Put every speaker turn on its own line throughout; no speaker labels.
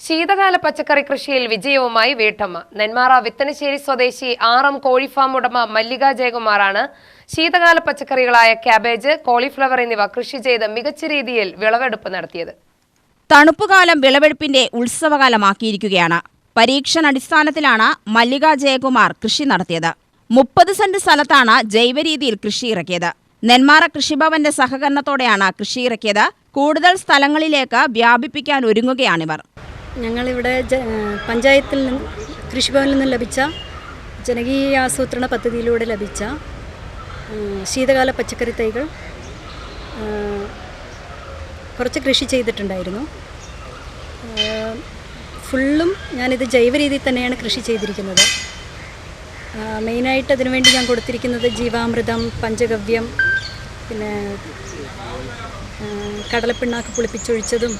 ശീതകാല പച്ചക്കറി കൃഷിയിൽ വിജയവുമായി വീട്ടമ്മ. നെന്മാറ വിത്തനശ്ശേരി സ്വദേശി RM കോഴി ഫാം ഉടമ മല്ലിക ജയകുമാറാണ് ശീതകാല പച്ചക്കറികളായ ക്യാബേജ്, കോളിഫ്ലവർ എന്നിവ കൃഷി ചെയ്ത് മികച്ച രീതിയിൽ വിളവെടുപ്പ് നടത്തിയത്.
തണുപ്പുകാലം വിളവെടുപ്പിന്റെ ഉത്സവകാലമാക്കിയിരിക്കുകയാണ്. പരീക്ഷണാടിസ്ഥാനത്തിലാണ് മല്ലിക ജയകുമാർ കൃഷി നടത്തിയത്. 30 സെന്റ് സ്ഥലത്താണ് ജൈവരീതിയിൽ കൃഷി ഇറക്കിയത്. നെന്മാറ കൃഷിഭവന്റെ സഹകരണത്തോടെയാണ് കൃഷി ഇറക്കിയത്. കൂടുതൽ സ്ഥലങ്ങളിലേക്ക് വ്യാപിപ്പിക്കാൻ ഒരുങ്ങുകയാണിവർ.
ഞങ്ങളിവിടെ പഞ്ചായത്തിൽ നിന്ന് കൃഷിഭവനിൽ നിന്ന് ലഭിച്ച ജനകീയ ആസൂത്രണ പദ്ധതിയിലൂടെ ലഭിച്ച ശീതകാല പച്ചക്കറി തൈകൾ കുറച്ച് കൃഷി ചെയ്തിട്ടുണ്ടായിരുന്നു. ഫുള്ളും ഞാനിത് ജൈവ രീതിയിൽ തന്നെയാണ് കൃഷി ചെയ്തിരിക്കുന്നത്. മെയിനായിട്ട് അതിനുവേണ്ടി ഞാൻ കൊടുത്തിരിക്കുന്നത് ജീവാമൃതം, പഞ്ചഗവ്യം, പിന്നെ കടലപ്പിണ്ണാക്ക് പുളിപ്പിച്ചൊഴിച്ചതും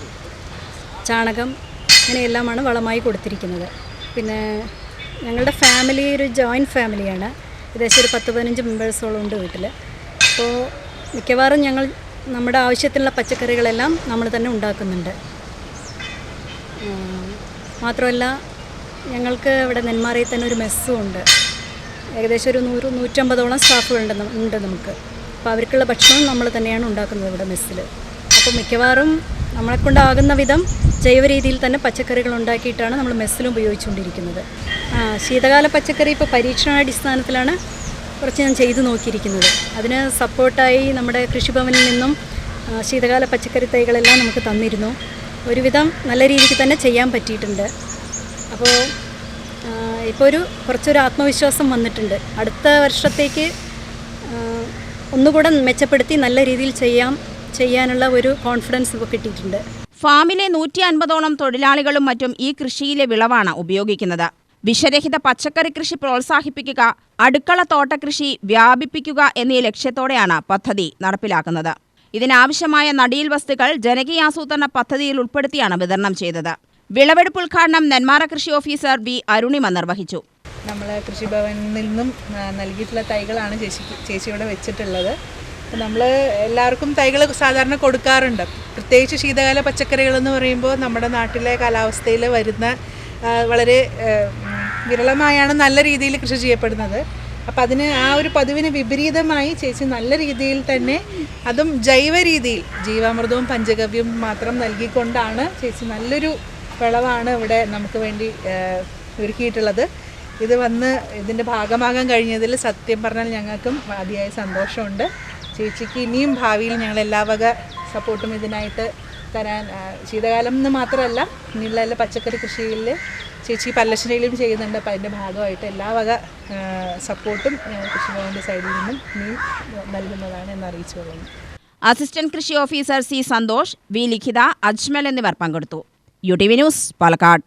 ചാണകം, ഇങ്ങനെയെല്ലാമാണ് വളമായി കൊടുത്തിരിക്കുന്നത്. പിന്നെ ഞങ്ങളുടെ ഫാമിലി ഒരു ജോയിൻറ്റ് ഫാമിലിയാണ്. ഏകദേശം ഒരു 10-15 മെമ്പേഴ്സോളം ഉണ്ട് വീട്ടിൽ. അപ്പോൾ മിക്കവാറും ഞങ്ങൾ നമ്മുടെ ആവശ്യത്തിനുള്ള പച്ചക്കറികളെല്ലാം നമ്മൾ തന്നെ ഉണ്ടാക്കുന്നുണ്ട്. മാത്രമല്ല ഞങ്ങൾക്ക് ഇവിടെ നെന്മാറയിൽ തന്നെ ഒരു മെസ്സും ഉണ്ട്. ഏകദേശം ഒരു 100-150ഓളം സ്റ്റാഫുകളുണ്ട് നമുക്ക്. അപ്പോൾ അവർക്കുള്ള ഭക്ഷണം നമ്മൾ തന്നെയാണ് ഉണ്ടാക്കുന്നത് ഇവിടെ മെസ്സിൽ. അപ്പോൾ മിക്കവാറും നമ്മളെക്കൊണ്ടാകുന്ന വിധം ജൈവ രീതിയിൽ തന്നെ പച്ചക്കറികൾ ഉണ്ടാക്കിയിട്ടാണ് നമ്മൾ മെസ്സിലും ഉപയോഗിച്ചുകൊണ്ടിരിക്കുന്നത്. ശീതകാല പച്ചക്കറി ഇപ്പോൾ പരീക്ഷണാടിസ്ഥാനത്തിലാണ് കുറച്ച് ഞാൻ ചെയ്തു നോക്കിയിരിക്കുന്നത്. അതിന് സപ്പോർട്ടായി നമ്മുടെ കൃഷിഭവനിൽ നിന്നും ശീതകാല പച്ചക്കറി തൈകളെല്ലാം നമുക്ക് തന്നിരുന്നു. ഒരുവിധം നല്ല രീതിക്ക് തന്നെ ചെയ്യാൻ പറ്റിയിട്ടുണ്ട്. അപ്പോൾ ഇപ്പോൾ കുറച്ചൊരു ആത്മവിശ്വാസം വന്നിട്ടുണ്ട്. അടുത്ത വർഷത്തേക്ക് ഒന്നുകൂടെ മെച്ചപ്പെടുത്തി നല്ല രീതിയിൽ ചെയ്യാനുള്ള ഒരു കോൺഫിഡൻസ് ഇപ്പോൾ കിട്ടിയിട്ടുണ്ട്.
ഫാമിലെ 150ഓളം തൊഴിലാളികളും മറ്റും ഈ കൃഷിയിലെ വിളവാണ് ഉപയോഗിക്കുന്നത്. വിഷരഹിത പച്ചക്കറി കൃഷി പ്രോത്സാഹിപ്പിക്കുക, അടുക്കള തോട്ടകൃഷി വ്യാപിപ്പിക്കുക എന്നീ ലക്ഷ്യത്തോടെയാണ് പദ്ധതി നടപ്പിലാക്കുന്നത്. ഇതിനാവശ്യമായ നടീൽ വസ്തുക്കൾ ജനകീയാസൂത്രണ പദ്ധതിയിൽ ഉൾപ്പെടുത്തിയാണ് വിതരണം ചെയ്തത്. വിളവെടുപ്പ് ഉദ്ഘാടനം നെന്മാറ കൃഷി ഓഫീസർ വി അരുണിമ നിർവഹിച്ചു.
നമ്മൾ കൃഷിഭവനിൽ നിന്നും നൽകിയിട്ടുള്ള തൈകളാണ് ചേച്ചിയോടെ വെച്ചിട്ടുള്ളത്. നമ്മൾ എല്ലാവർക്കും തൈകൾ സാധാരണ കൊടുക്കാറുണ്ട്. പ്രത്യേകിച്ച് ശീതകാല പച്ചക്കറികളെന്ന് പറയുമ്പോൾ നമ്മുടെ നാട്ടിലെ കാലാവസ്ഥയിൽ വരുന്ന വളരെ വിരളമായാണ് നല്ല രീതിയിൽ കൃഷി ചെയ്യപ്പെടുന്നത്. അപ്പം അതിന് ആ ഒരു പതിവിന് വിപരീതമായി ചേച്ചി നല്ല രീതിയിൽ തന്നെ, അതും ജൈവ രീതിയിൽ ജീവാമൃതവും പഞ്ചഗവ്യവും മാത്രം നൽകിക്കൊണ്ടാണ് ചേച്ചി നല്ലൊരു വിളവാണ് ഇവിടെ നമുക്ക് വേണ്ടി ഒരുക്കിയിട്ടുള്ളത്. ഇത് വന്ന് ഇതിൻ്റെ ഭാഗമാകാൻ കഴിഞ്ഞതിൽ സത്യം പറഞ്ഞാൽ ഞങ്ങൾക്കും അതിയായ സന്തോഷമുണ്ട്. ചേച്ചിക്ക് ഇനിയും ഭാവിയിൽ ഞങ്ങൾ എല്ലാ വക സപ്പോർട്ടും ഇതിനായിട്ട് തരാൻ, ശീതകാലം എന്ന് മാത്രമല്ല ഇനിയുള്ള എല്ലാ പച്ചക്കറി കൃഷിയിൽ ചേച്ചി പല്ലശ്ശേരിയിലും ചെയ്യുന്നുണ്ട്. അപ്പോൾ അതിൻ്റെ ഭാഗമായിട്ട് എല്ലാ വക സപ്പോർട്ടും കൃഷിഭവൻ്റെ സൈഡിൽ നിന്നും ഇനിയും നൽകുന്നതാണ് എന്ന് അറിയിച്ചുകൊള്ളുന്നു.
അസിസ്റ്റന്റ് കൃഷി ഓഫീസർ C. സന്തോഷ്, V. ലിഖിത, അജ്മൽ എന്നിവർ പങ്കെടുത്തു. UTV news, Palakkad.